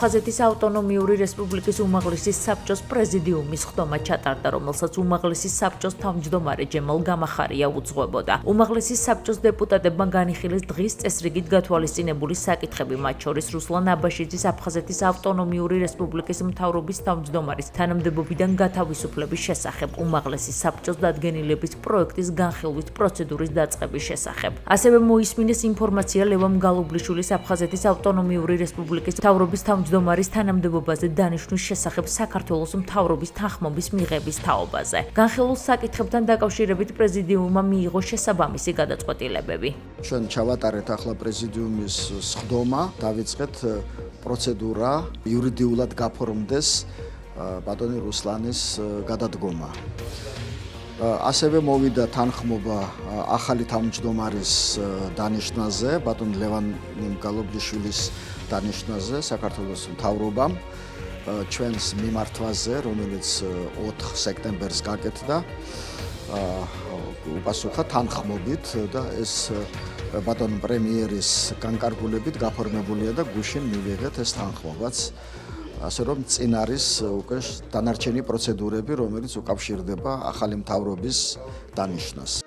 აფხაზეთის ავტონომიური რესპუბლიკის უმაღლესი საბჭოს პრეზიდიუმის ხდომა ჩატარდა, რომელსაც უმაღლესი საბჭოს თავმჯდომარე ჯემალ გამახარია უძღვებოდა. უმაღლესი საბჭოს დეპუტატებმა განიხილეს დღის წესრიგით გათვალისწინებული საკითხები, მათ შორის რუსლან აბაშიძის აფხაზეთის ავტონომიური რესპუბლიკის მთავრობის თავმჯდომარის თანამდებობიდან გათავისუფლების შესახებ, უმაღლესი საბჭოს დადგენილების პროექტის განხილვის პროცედურის დაწყების შესახებ. ასევე მოისმინეს ინფორმაცია ლევან გალუბლიშვილის აფხაზეთის ავტონომიური რესპუბლიკის მთავრობის თავმჯდომარის თანამდებობაზე დანიშვნის შესახებ საქართველოს მთავრობის თანხმობის მიღების თაობაზე. განხილულ საკითხებთან დაკავშირებით პრეზიდიუმმა მიიღო შესაბამისი გადაწყვეტილებები. ჩვენ ჩავატარეთ ახლა პრეზიდიუმის სხდომა, დავიწყეთ პროცედურა იურიდიულად გაფორმდეს ბატონი რუსლანის გადადგომა. ასევე მოვიდა თანხმობა ახალი თავმჯდომარის დანიშვნაზე, ბატონ ლევან გალუბლიშვილის დანიშვნაზე საქართველოს მთავრობამ ჩვენს მიმართვაზე, რომელიც 4 სექტემბერს გაკეთდა, უპასუხა თანხმობით და ეს ბატონ პრემიერის განკარგულებით გაფორმებულია და გუშინ მივიღეთ ეს თანხმობაც. ასე რომ წინ არის უკვე დანარჩენი პროცედურები, რომელიც უკავშირდება ახალი მთავრობის დანიშვნას.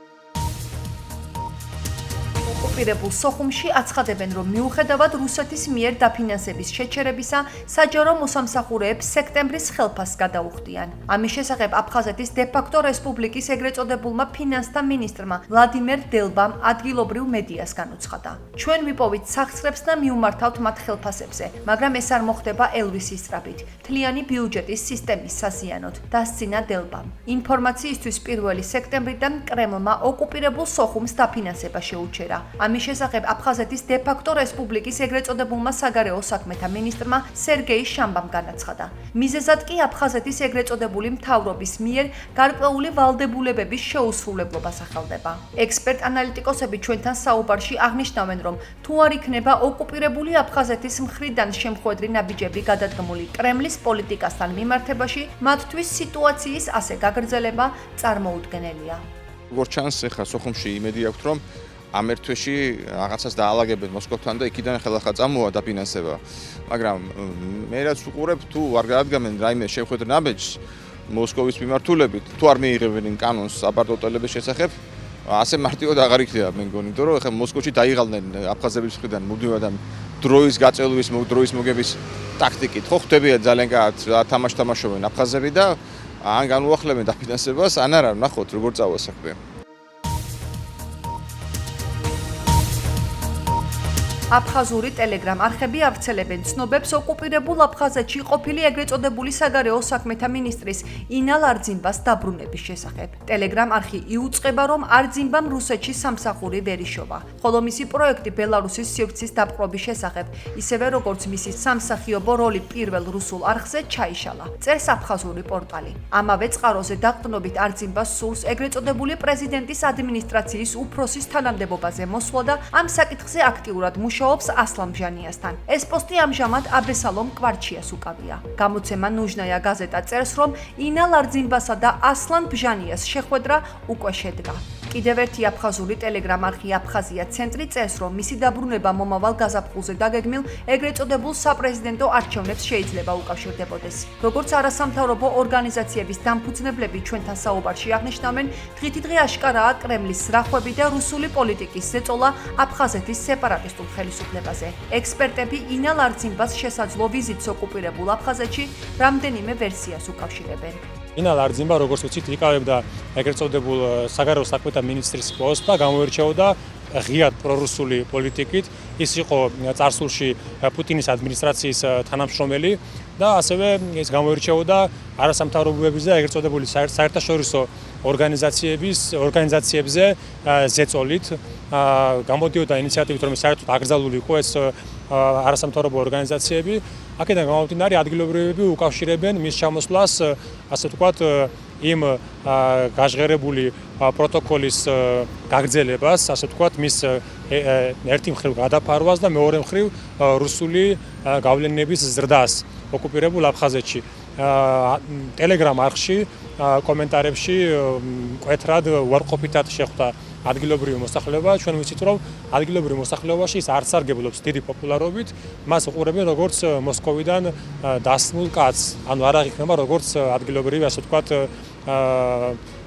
ოკუპირებულ სოხუმში აცხადებენ, რომ მიუხედავად რუსეთის მიერ დაფინანსების შეჩერებისა, საჯარო მოსამსახურეებს სექტემბრის ხელფასს გადაუხდიან. ამის შესახებ აფხაზეთის დე-ფაქტო რესპუბლიკის ეგრეთ წოდებულმა ფინანსთა მინისტრმა ვლადიმერ დელბამ ადგილობრივ მედიას განუცხადა. ჩვენ ვიპოვით სახსრებს და მიუმართავთ მათ ხელფასებზე, მაგრამ ეს არ მოხდება ელვისის სწრაფით, მთლიანი ბიუჯეტის სისტემის სასიანოდ, დასცინა დელბამ. ინფორმაციისთვის 1 სექტემბრიდან კრემლმა ოკუპირებულ სოხუმს დაფინანსება შეუჩერა. ამის შესახებ აფხაზეთის დე-ფაქტო რესპუბლიკის ეგრეთ წოდებულმა საგარეო საქმეთა მინისტრმა სერგეი შამბამ განაცხადა. მიზეზად კი აფხაზეთის ეგრეთ წოდებული მთავრობის მიერ გარკვეული ვალდებულებების შეუსრულებლობა სახელდება. ექსპერტ-ანალიტიკოსები ჩვენთან საუბარში აღნიშნავენ, რომ თუ არ იქნება ოკუპირებული აფხაზეთის მხრიდან შემხვედრი ნაბიჯები გადადგმული კრემლის პოლიტიკასთან მიმართებაში, მათთვის სიტუაციის ასე გაგრძელება წარმოუდგენელია. როგორც ჩანს, ახლა სოხუმში იმედი აქვს, რომ ამ ერთ თვეში რაღაცას დაალაგებენ მოსკოვთან და იქიდან ხელახლა წამოვა დაფინანსება. მაგრამ მე რაც ვუყურებ, თუ არ გაადგამენ რაიმე შეხვედრა ნაბიჯს მოსკოვის მიმართულებით, თუ არ მიიღებენ კანონს აპარტოტელების შესახებ, ასე მარტივად აღარ იქნება, მე მგონი, იმიტომ რომ ახლა მოსკოვში დაიღალნენ აფხაზების მხრიდან მუდმივად ამ დროის გაწელვის, დროის მოგების ტაქტიკით. ხო ხვდებიან ძალიან კარგად თამაშობენ აფხაზები და ან განუახლებენ დაფინანსებას, ან არა, ნახოთ როგორ წავა საქმე. აფხაზური ტელეგრამ არხები ავრცელებენ ცნობებს ოკუპირებულ აფხაზეთში ყოფილი ეგრეთ წოდებული საგარეო საქმეთა მინისტრის ინალ არძიმბას დაბრუნების შესახებ. ტელეგრამ არხი იუწყება, რომ არძიმბამ რუსეთში სამსახური ვერ იშოვა, ხოლო მისი პროექტი ბელარუსის სივრცის დაპყრობის შესახებ, ისევე როგორც მისი სამსახიობო როლი პირველ რუსულ არხზე ჩაიშალა. წერს აფხაზური პორტალი. ამავე წყაროზე დაყრდნობით არძიმბას სურს ეგრეთ წოდებული პრეზიდენტის ადმინისტრაციის უფროსის თანამდებობაზე მოსვლა და ამ საკითხზე აქტიურად მუშაობს ასლან ბჟანიასთან. ეს პოსტი ამჟამად აბესალომ კვარჩიას უკავია. გამოცემა ნუჟნაია გაზეტა წერს, რომ ინალ არძიმბასა და ასლან ბჟანიას შეხვედრა უკვე შედგა. კიდევ ერთი აფხაზური ტელეგრამ არხი აფხაზია ცენტრი წერს, რომ მისი დაბრუნება მომავალ გაზაფხულზე დაგეგმილ ეგრეთ წოდებულ საპრეზიდენტო არჩევნებს შეიძლება უკავშირდებოდეს. როგორც არასამთავრობო ორგანიზაციების დამფუძნებლები ჩვენთან საუბარში აღნიშნავენ, დღითი დღე აშკარაა კრემლის ზრახვები და რუსული პოლიტიკის ზეწოლა აფხაზეთის სეპარატისტულ ხელისუფლებაზე. ექსპერტები ინალ არძიმბას შესაძლო ვიზიტს ოკუპირებულ აფხაზეთში რამდენიმე ვერსიას უკავშირებენ. ინალ არძიმბა, როგორც ვიცით, იკავებდა ეგრეთ წოდებულ საგარეო საქმეთა მინისტრის პოსტს და გამოირჩეოდა ღიად პრორუსული პოლიტიკით. ის იყო წარსულში პუტინის ადმინისტრაციის თანამშრომელი და ასევე ის გამოირჩეოდა არასამთავრობოების და ეგრეთ წოდებული საერთაშორისო ორგანიზაციებზე ზეწოლით. გამოდიოდა ინიციატივით, რომ საერთოდ აკრძალული იყო ეს არასამთავრობო ორგანიზაციები. აქედან გამომდინარე ადგილობრივები უკავშირებენ მის ჩამოსვლას, ასე ვთქვათ, იმ გაჟღერებული პროტოკოლის გაგრძელებას, ასე ვთქვათ, მის ერთი მხრივ გადაფარვას და მეორე მხრივ რუსული გავლენების ზრდას ოკუპირებულ აფხაზეთში. ტელეგრამ არხში კომენტარებში მკვეთრად უარყოფითად შეხვდა ადგილობრივი მოსახლეობა, ჩვენ ვიცით, რომ ადგილობრივ მოსახლეობაში ის არ სარგებლობს დიდი პოპულარობით, მას უყურებენ როგორც მოსკოვიდან დასნულ კაცს, ანუ არ აღიქმება როგორც ადგილობრივი, ასე ვთქვათ,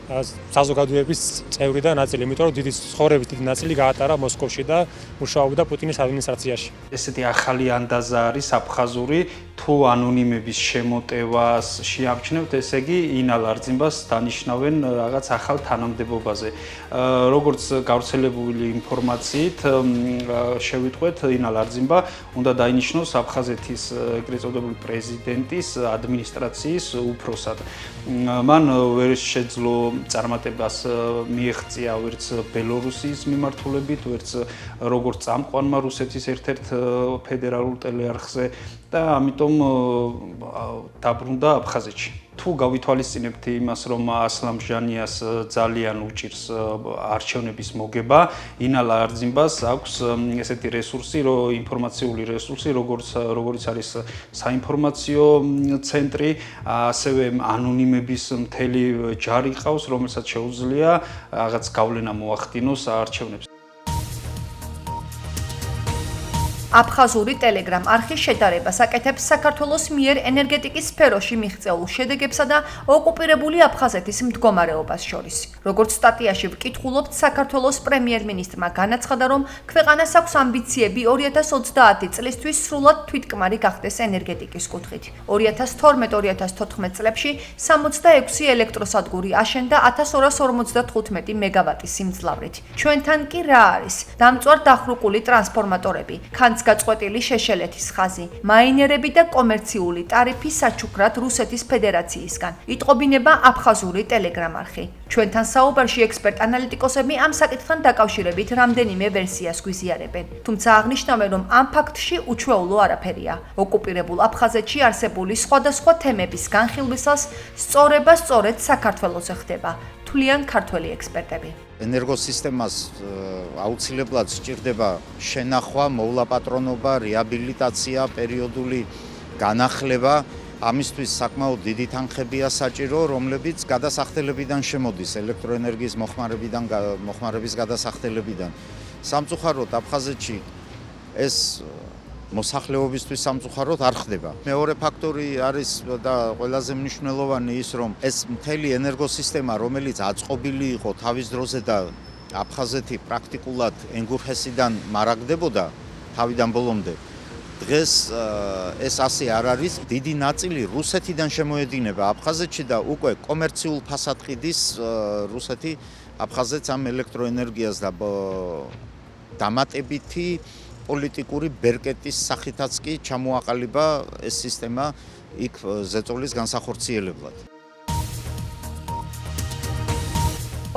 საზოგადოების წევრი და ნაწილი, იმიტომ რომ დიდი ცხოვრების დიდი ნაწილი გაატარა მოსკოვში და მუშაობდა პუტინის ადმინისტრაციაში. ესეთი ახალი ანდაზა არის აფხაზური, თუ ანონიმების შემოტევას შეამჩნევთ, ესე იგი ინალ არძიმბას დანიშნავენ რაღაც ახალ თანამდებობაზე. როგორც გავრცელებული ინფორმაციით შევიტყვეთ, ინალ არძიმბა უნდა დაინიშნოს აფხაზეთის ეგრეთ წოდებული პრეზიდენტის ადმინისტრაციის უფროსად. მან ვერ შეძლო წარმატებას მიეღწია ვერც ბელორუსიის მიმართულებით, ვერც როგორც წამყვანმა რუსეთის ერთ-ერთ ფედერალურ ტელეარხზე და ამიტომ დაბრუნდა აფხაზეთში. თუ გავითვალისწინებთ იმას, რომ ასლამ ჟანიას ძალიან უჭირს არჩევნების მოგება, ინალ არძიმბას აქვს ესეთი რესურსი, ინფორმაციული რესურსი, როგორც არის საინფორმაციო ცენტრი, ასევე ანონიმების მთელი ჯარი ყავს, რომელსაც შეუძლია რაღაც გავლენა მოახდინოს არჩევნებს. აფხაზური ტელეგრამ არხის შედარებას აკეთებს საქართველოს მიერ ენერგეტიკის სფეროში მიღწეულ შედეგებსა და ოკუპირებული აფხაზეთის მდგომარეობას შორის. როგორც სტატიაში ვკითხულობთ, საქართველოს პრემიერ-მინისტრმა განაცხადა, რომ ქვეყანას აქვს ამბიციები 2030 წლისთვის სრულად თვითკმარი გახდეს ენერგეტიკის კუთხით. 2012-2014 წლებში 66 ელექტროსადგური აშენდა 1255 მეგავატის სიმძლავრით. ჩვენთან კი რა არის? დამწვარ დახრუკული ტრანსფორმატორები, გაწყვეტილი შეშელეთის ხაზი, მაინერები და კომერციული ტარიფი საჩუქრად რუსეთის ფედერაციისგან. იტყობინება აფხაზური ტელეგრამ არხი. ჩვენთან საუბარში ექსპერტ-ანალიტიკოსები ამ საკითხთან დაკავშირებით რამდენიმე ვერსიას გვიზიარებენ. თუმცა აღნიშნავენ, რომ ამ ფაქტში უჩვეულო არაფერია. ოკუპირებულ აფხაზეთში არსებული სხვადასხვა თემების განხილვისას სწორება სწორედ საქართველოზე ხდება, თვლიან ქართველი ექსპერტები. ენერგოსისტემას აუცილებლად სჭირდება შენახვა, მოვლაპატრონობა, რეაბილიტაცია, პერიოდული განახლება. ამისთვის საკმაოდ დიდი თანხებია საჭირო, რომლებიც გადასახდელებიდან შემოდის, ელექტროენერგიის მოხმარების გადასახდელებიდან. სამწუხაროდ აფხაზეთში ეს მოსახლეობისთვის სამწუხაროდ არ ხდება. მეორე ფაქტორი არის და ყველაზე მნიშვნელოვანი ის, რომ ეს მთელი ენერგოსისტემა, რომელიც აწყობილი იყო თავის დროზე და აფხაზეთი პრაქტიკულად ენგურჰესიდან მარაგდებოდა თავიდან ბოლომდე. დღეს ეს ასე არ არის. დიდი ნაწილი რუსეთიდან შემოედინება აფხაზეთში და უკვე კომერციულ ფასად ყიდის რუსეთი აფხაზეთს ამ ელექტროენერგიას და დამატებითი პოლიტიკური ბერკეტის სახითაც კი ჩამოაყალიბა ეს სისტემა იქ ზეწოლის განსახორციელებლად.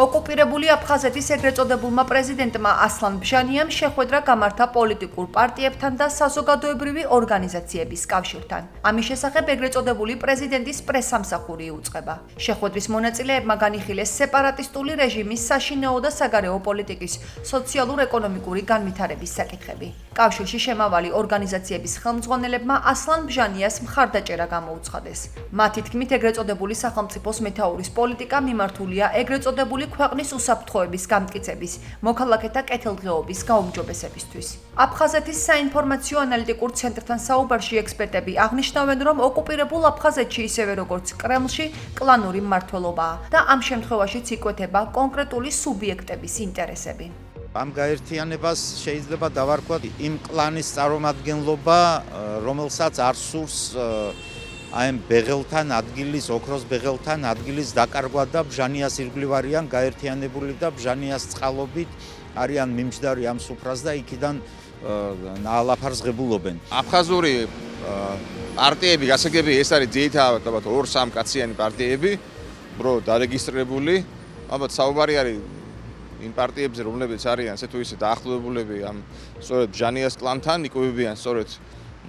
ოკუპირებული აფხაზეთის ეგრეთ წოდებულმა პრეზიდენტმა ასლან ბჟანიამ შეხვედრა გამართა პოლიტიკურ პარტიებთან და საზოგადოებრივი ორგანიზაციების კავშირთან. ამის შესახებ ეგრეთ წოდებული პრეზიდენტის პრესსამსახური იუწყება. შეხვედრის მონაწილეებმა განიხილეს სეპარატისტული რეჟიმის საშინაო და საგარეო პოლიტიკის სოციალურ-ეკონომიკური განვითარების საკითხები. კავშირში შემავალი ორგანიზაციების ხელმძღვანელებმა ასლან ბჟანიას მხარდაჭერა გამოუცხადეს. მათი თქმით, ეგრეთ წოდებული სახელმწიფოს მეთაურის პოლიტიკა მიმართულია ეგრეთ წოდებული ქვეყნის უსაფრთხოების გამტკიცების, მოქალაქეთა კეთილდღეობის გაუმჯობესებისთვის. აფხაზეთის საინფორმაციო ანალიტიკურ ცენტრთან საუბარში ექსპერტები აღნიშნავენ, რომ ოკუპირებულ აფხაზეთში ისევე როგორც კრემლში კლანური მმართველობაა და ამ შემთხვევაშიც იკვეთება კონკრეტული სუბიექტების ინტერესები. ამ გაერთიანებას შეიძლება დავარქვათ იმ კლანის წარმომადგენლობა, რომელსაც არ სურს აი ბეღელთან ადგილის, ოქროს ბეღელთან ადგილის დაკარგვა და ბჟანიას ირგვლივ არიან გაერთიანებული და ბჟანიას წყალობით არიან მიმჯდარი ამ სუფრას და იქიდან ნაალაფარს ღებულობენ. აფხაზური პარტიები, გასაგები ეს არის ძირითადად 2-3 კაციანი პარტიები, ბრო დარეგისტრირებული, ალბათ საუბარი არის იმ პარტიებზე, რომლებიც არიან ესე თუ ისე დაახლოებულები ამ სწორედ ბჟანიას კლანთან, იკვებებიან სწორედ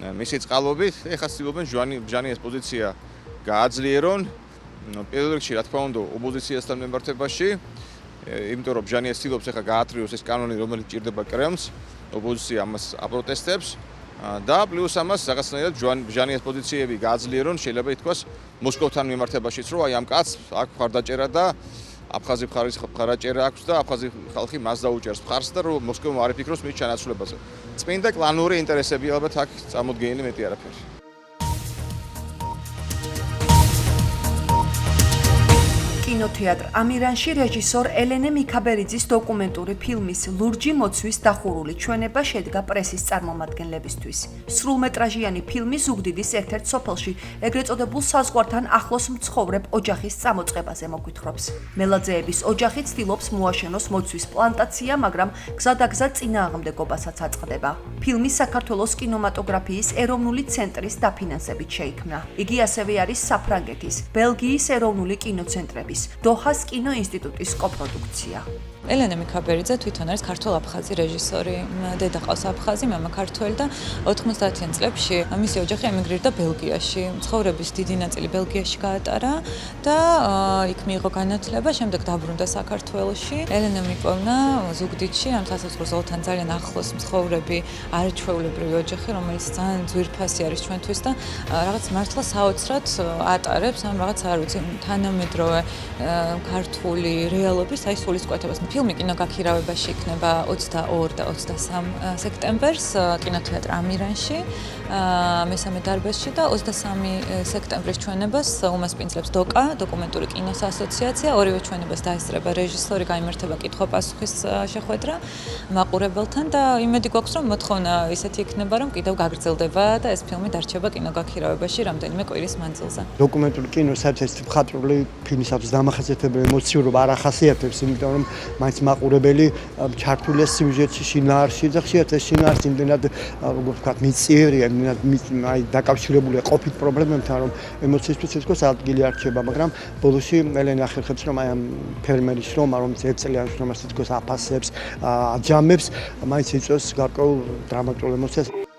მისი წყალობით. ეხლა ცდილობენ ბჟანიას პოზიცია გააძლიერონ. პირველ რიგში, რა თქმა უნდა, ოპოზიციასთან მიმართებაში, იმიტომ რომ ბჟანია ცდილობს ეხლა გაათრიოს ეს კანონი, რომელიც ჭირდება კრემლს, ოპოზიცია ამას აპროტესტებს და პლუს ამას რაღაცნაირად ბჟანიას პოზიციები გააძლიერონ, შეიძლება ითქვას მოსკოვთან მიმართებაშიც, რომ აი ამ კაცს აქვს მხარდაჭერა და აფხაზი მხარის მხარაჭერა აქვს და აფხაზი ხალხი მას დაუჭერს მხარს და რომ მოსკოვი არ იფიქროს მის ჩანაცვლებაზე. წმინდა კლანური ინტერესები ალბათ აქ წამოდგენილი მეტი არაფერი. კინოთეატრ ამირანში რეჟისორ ელენე მიქაბერიძის დოკუმენტური ფილმის ლურჯი მოცვის დახურული ჩვენება შედგა პრესის წარმომადგენლებისთვის. სრულმეტრაჟიანი ფილმი ზუგდიდის ერთ-ერთ სოფელში ეგრეთ წოდებულ საზღვართან ახლოს მცხოვრებ ოჯახის წამოწყებაზე მოგვითხრობს. მელაძეების ოჯახი ცდილობს მოაშენოს მოცვის პლანტაცია, მაგრამ გზადაგზა წინააღმდეგობასაც აწყდება. ფილმი საქართველოს კინემატოგრაფიის ეროვნული ცენტრის დაფინანსებით შეიქმნა. იგი ასევე არის საფრანგეთის, ბელგიის ეროვნული კინოცენტრების დოჰას კინოინსტიტუტის კოპროდუქცია. ელენე მიქაბერიძე თვითონ არის ქართულ-აფხაზი რეჟისორი. დედა ყავს აფხაზი, მამა ქართველი და 90-იან წლებში მისი ოჯახი ემიგრირდა ბელგიაში. ცხოვრების დიდი ნაწილი ბელგიაში გაატარა და იქ მიიღო განათლება, შემდეგ დაბრუნდა საქართველოში. ელენემ იპოვნა ზუგდიდში ამ სასაზღვრო ზოლთან ძალიან ახლოს მცხოვრები არაჩვეულებრივი ოჯახი, რომელიც ძალიან ძვირფასი არის ჩვენთვის და რაღაც მართლა საოცრად ატარებს ამ რაღაც არ ვიცი თანამედროვე ქართული რეალობის აი სულისკვეთებას. ფილმი კინოგაქირავებაში იქნება 22 და 23 სექტემბერს კინოთეატრ ამირანში, მესამე დარბაზში და 23 სექტემბრის ჩვენებას უმასპინძლებს დოკა, დოკუმენტური კინოს ასოციაცია. ორივე ჩვენებას დაესწრება რეჟისორი, გაიმართება კითხვა-პასუხის შეხვედრა მაყურებელთან და იმედი გვაქვს, რომ მოთხოვნა ისეთი იქნება, რომ კიდევ გაგრძელდება და ეს ფილმი დარჩება კინოგაქირავებაში რამდენიმე კვირის მანძილზე. დოკუმენტური კინო საერთოდ მხატვრული ფილმისათვის დამახასიათებელი ემოციურობა არ ახასიათებს, იმიტომ რომ მაინც მაყურებელი ჩართულია სიუჟეტში, შინაარსში და ხშირად ეს შინაარსი იმდენად როგორ ვთქვათ, მიწიერია, იმდენად აი დაკავშირებულია ყოფით პრობლემებთან, რომ ემოციისთვის თითქოს ადგილი არ რჩება, მაგრამ ბოლოსში ელენე ახერხებს, რომ აი ამ ფერმერის შრომა, რომელიც ერთწლიან შრომას თითქოს აფასებს, აჯამებს, მაინც იწვევს გარკვეულ დრამატულ ემოციას.